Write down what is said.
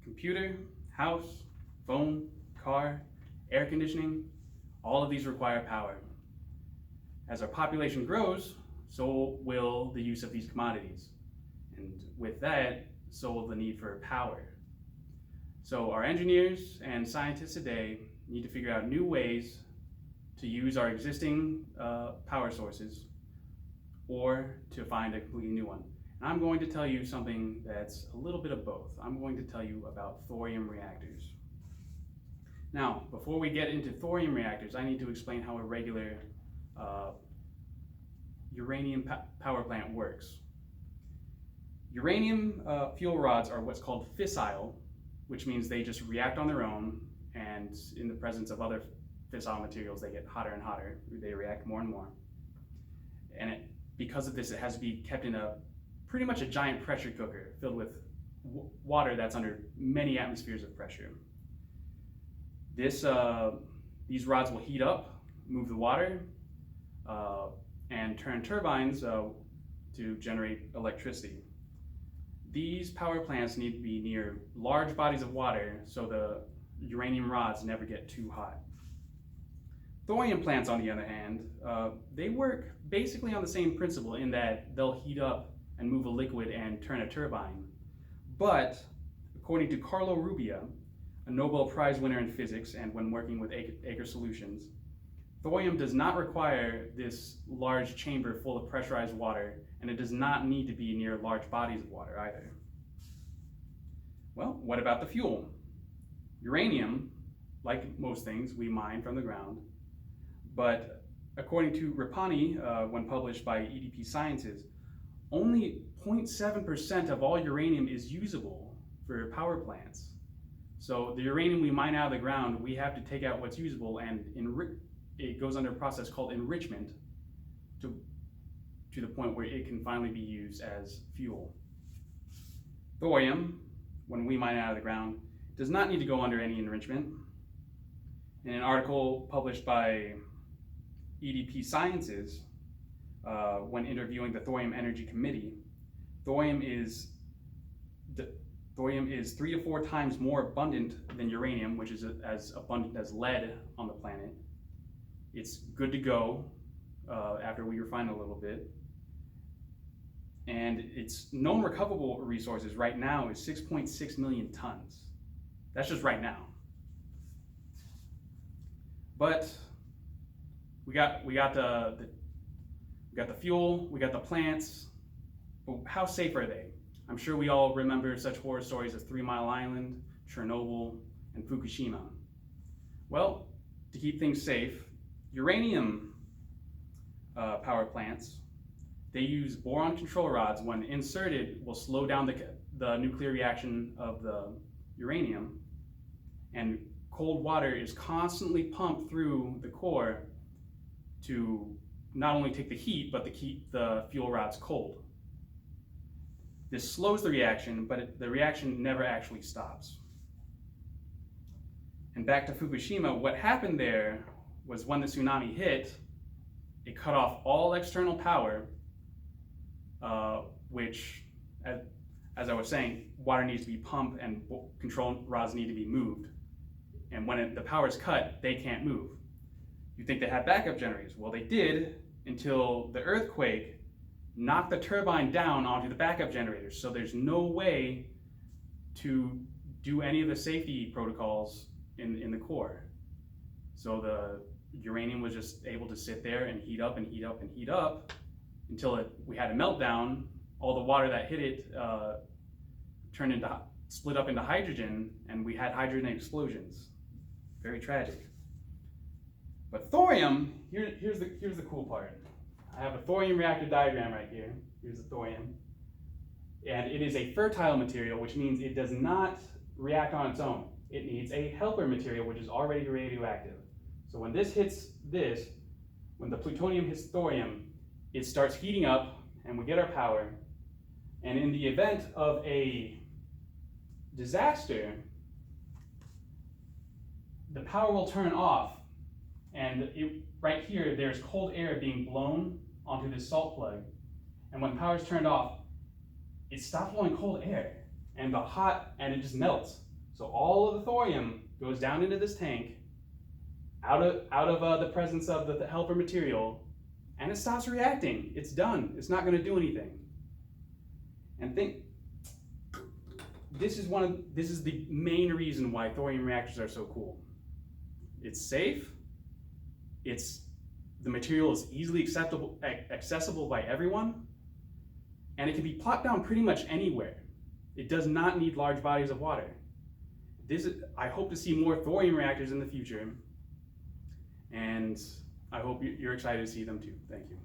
computer, house, phone, car, air conditioning, all of these require power. As our population grows, so will the use of these commodities. And with that, so will the need for power. So our engineers and scientists today need to figure out new ways to use our existing power sources or to find a completely new one. And I'm going to tell you something that's a little bit of both. I'm going to tell you about thorium reactors. Now, before we get into thorium reactors, I need to explain how a regular uranium power plant works. Uranium fuel rods are what's called fissile, which means they just react on their own, and in the presence of other fissile materials, they get hotter and hotter. They react more and more. And because of this, it has to be kept in pretty much a giant pressure cooker filled with water that's under many atmospheres of pressure. These rods will heat up, move the water, and turn turbines to generate electricity. These power plants need to be near large bodies of water so the uranium rods never get too hot. Thorium plants, on the other hand, they work basically on the same principle in that they'll heat up and move a liquid and turn a turbine. But according to Carlo Rubbia, a Nobel Prize winner in physics and when working with Aker Solutions, thorium does not require this large chamber full of pressurized water, and it does not need to be near large bodies of water either. Well, what about the fuel? Uranium, like most things, we mine from the ground, but according to Rapani, when published by EDP Sciences, only 0.7% of all uranium is usable for power plants. So the uranium we mine out of the ground, we have to take out what's usable, and it goes under a process called enrichment to the point where it can finally be used as fuel. Thorium, when we mine it out of the ground, does not need to go under any enrichment. In an article published by EDP Sciences, when interviewing the Thorium Energy Committee, thorium is 3 to 4 times more abundant than uranium, which is as abundant as lead on the planet. It's good to go after we refine it a little bit. And its known recoverable resources right now is 6.6 million tons. That's just right now. But we got the fuel, we got the plants, but how safe are they? I'm sure we all remember such horror stories as 3 Mile Island, Chernobyl, and Fukushima. Well, to keep things safe, uranium power plants, they use boron control rods. When inserted, will slow down the nuclear reaction of the uranium, and cold water is constantly pumped through the core to not only take the heat, but to keep the fuel rods cold. This slows the reaction, but the reaction never actually stops. And back to Fukushima, what happened there was when the tsunami hit, it cut off all external power, which, as I was saying, water needs to be pumped and control rods need to be moved. And when the power is cut, they can't move. You think they had backup generators? Well, they did until the earthquake knocked the turbine down onto the backup generators. So there's no way to do any of the safety protocols in the core. So the uranium was just able to sit there and heat up and heat up and heat up until we had a meltdown. All the water that hit it split up into hydrogen, and we had hydrogen explosions. Very tragic. But thorium, here's the cool part. I have a thorium reactor diagram right here. Here's the thorium. And it is a fertile material, which means it does not react on its own. It needs a helper material, which is already radioactive. So when this hits this, when the plutonium hits thorium, it starts heating up and we get our power. And in the event of a disaster, the power will turn off. And right here, there's cold air being blown onto this salt plug. And when power is turned off, it stops blowing cold air, and it just melts. So all of the thorium goes down into this tank, out of the presence of the helper material, and it stops reacting. It's done. It's not going to do anything. And this is the main reason why thorium reactors are so cool. It's safe. The material is easily accessible by everyone, and it can be plopped down pretty much anywhere. It does not need large bodies of water. I hope to see more thorium reactors in the future, and I hope you're excited to see them too. Thank you.